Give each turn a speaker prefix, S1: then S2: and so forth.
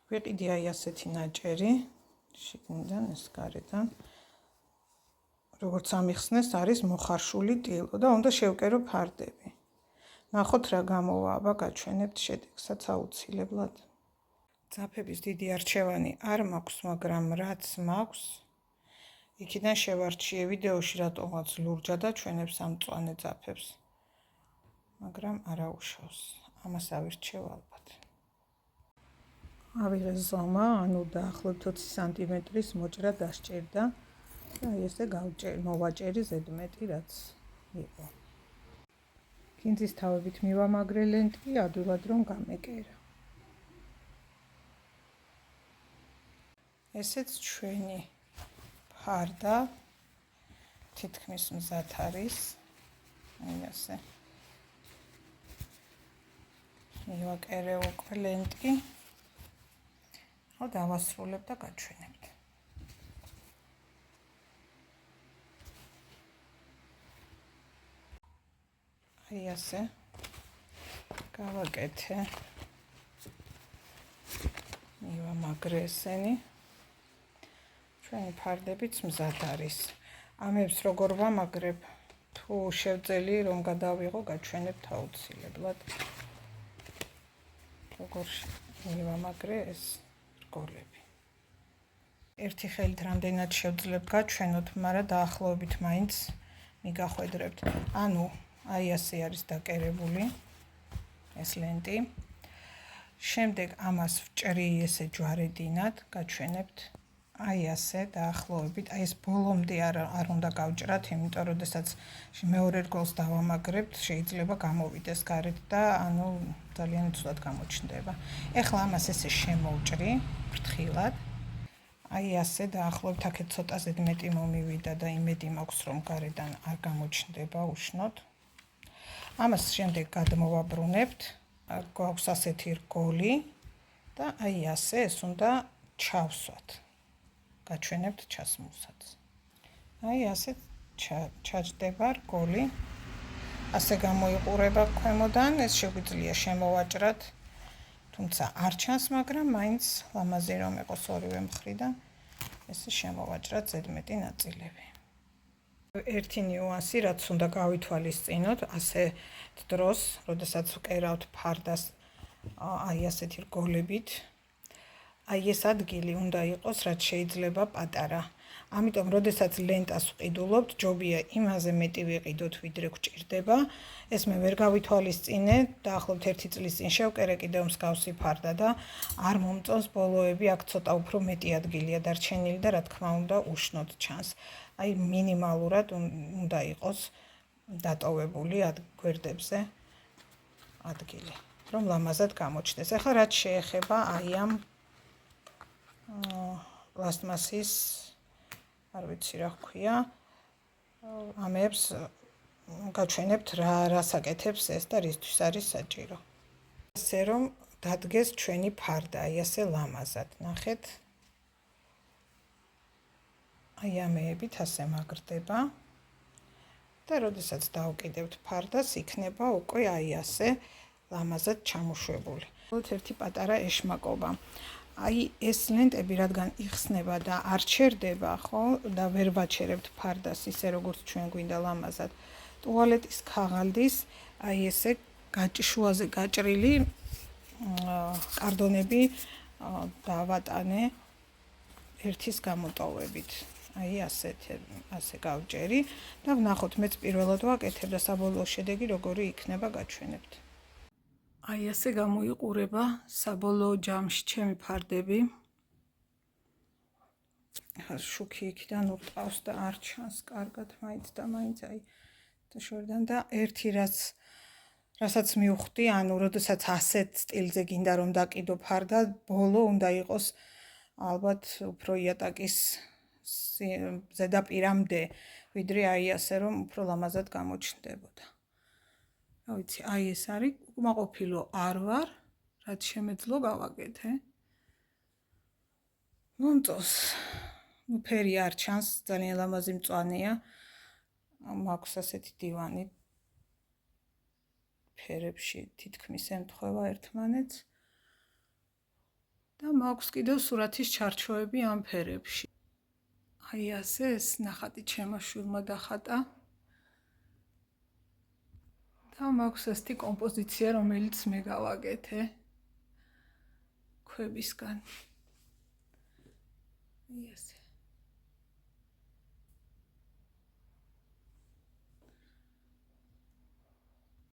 S1: ვიყიდი აი ასეთი ნაჭერი, შიგნიდან ეს გარედან. როგორც ამიხსნეს, არის მოხარშული ტილო და უნდა შევკერო ფარდები. ნახოთ რა გამოვა, აბა გაჩვენებთ შედეგსაც აუცილებლად. ძაფების დიდი არჩევანი არ მაქვს, მაგრამ რაც მაქვს, იქიდან შევარჩიე ვიდეოში რატომაც ლურჯა და ჩვენებს ამ მწვანე ძაფებს. მაგრამ არა უშავს. ამას ავირჩევ ალბათ. ავიღე ზომა, ანუ დაახლოებით 20 სანტიმეტრის მოჭრა დასჭირდა და აი ესე მოვაჭერი ზედმეტი რაც იყო. კინძის თავებით მივამაგრე ლენტი, ადვილად რომ გამეკერა. ესეც ჩვენი ფარდა თითქმის მზად არის. აი ასე. მივაკერე უკვე ლენტი. დავასრულებ და გაჩვენებთ. აი ასე. გავაკეთე. მივამაგრე ესენი. ჩვენი ფარდებიც მზად არის. ამებს როგორ ვამაგრებ, თუ შევწელი რომ გადავიღო, გაჩვენებთ აუცილებლად. როგორ მივამაგრე ეს რგოლები. ერთი ხელით რამდენად შევძლებთ გაჩვენოთ, მაგრამ დაახლოებით მაინც მიგახვედრებთ. ანუ აი ასე არის დაკერებული ეს ლენტი. შემდეგ ამას ვჭრი ესე ჯვარედინად, გაჩვენებთ. აი ასე დაახლოებით, აი ეს ბოლომდე არ უნდა გავჭრათ, იმიტომ რომ შესაძ მეორე რგოლს დავამაგრებთ, შეიძლება გამოვიდეს გარეთ და ანუ ძალიან ცუდად გამოჩნდება. ეხლა ამას ესე შემოვჭრი ფრთხილად. აი ასე დაახლოებით აქეთ ცოტა ზედმეტი მომივიდა და იმედი მაქვს რომ გარედან არ გამოჩნდება უშნოდ. ამას შემდეგ გადმოვაბრუნებთ. გვაქვს ასეთი რგოლი და აი ასე ეს უნდა ჩავსვათ. გაჩვენებთ ჩასმულსაც. აი ასე ჩაჯდება რგოლი. ასე გამოიყურება ქვემოდან, ეს შეგვიძლია შემოვაჭრათ. თუმცა არ ჩანს, მაგრამ მაინც ლამაზი რომ იყოს ორივე მხრიდან, ესე შემოვაჭრათ ზედმეტი ნაწილები. ერთი ნიუანსი, რაც უნდა გავითვალისწინოთ, ასეთ დროს, როდესაც ვკერავთ ფარდას აი ასეთი რგოლებით, აი ეს ადგილი უნდა იყოს, რაც შეიძლება პატარა. ამიტომ, როდესაც ლენტას ვყიდულობთ, ჯობია იმაზე მეტი ვიყიდოთ, ვიდრე გვჭირდება. ეს მე ვერ გავითვალისწინე, დაახლოებით 1 წლის წინ შევკერე კიდევ მსგავსი ფარდა და არ მომწონს ბოლოები, აქ ცოტა უფრო მეტი ადგილია დარჩენილი და რა თქმა უნდა, უშნოდ ჩანს. აი მინიმალურად უნდა იყოს დატოვებული გვერდებზე ადგილი, რომ ლამაზად გამოჩნდეს. ახლა რაც შეეხება აი ამ პლასტმასის არ ვიცი რა ქვია, ამებს გაჩვენებთ რას აკეთებს ეს და რისთვის არის საჭირო. ასე რომ დადგეს ჩვენი ფარდა, აი ასე ლამაზად. ნახეთ. აი ამეებით ასე მაგრდება. და როდესაც დავკიდევთ ფარდას, იქნება უკვე აი ასე ლამაზად ჩამოშვებული. ერთი პატარა ეშმაკობა. აი ეს ლენტები რადგან იხსნება და არ ჩერდება, ხო, და ვერ ვაჩერებთ ფარდას ისე როგორც ჩვენ გვინდა ლამაზად. ტუალეტის ქაღალდის აი ესე შუაზე გაჭრილი კარდონები დავატანე ერთის გამოტოვებით. აი ასე გავჭერი და ვნახოთ მეც პირველად ვაკეთებ და საბოლოო შედეგი როგორი იქნება გაჩვენებთ. აი ასე გამოიყურება საბოლოო ჯამში ჩემი ფარდები. შუქი იქიდან უყავს და არ ჩანს კარგად მაინც და მაინც აი შორიდან და ერთი რასაც მივხვდი, ანუ როდესაც ასეთ სტილზე გინდა რომ დაკიდო ფარდა, ბოლო უნდა იყოს ალბათ უფრო იატაკის ზედაპირამდე, ვიდრე აი ასე რომ უფრო ლამაზად გამოჩნდებოდა. რა ვიცი, აი ეს არის უკმაყოფილო არ ვარ, რაც შემეძლო გავაკეთე. მომწონს. ფერი არ ჩანს, ძალიან ლამაზი მწვანეა. მაქვს ასეთი დივანი ფერებში თითქმის ემთხვევა ერთმანეთს. და მაქვს კიდევ სურათის ჩარჩოები ამ ფერებში. აი ასე ეს ნახატი ჩემო შვილმა დახატა. და მაქვს ესეთი კომპოზიცია, რომელიც მე გავაკეთე ქვებისგან. აი ასე.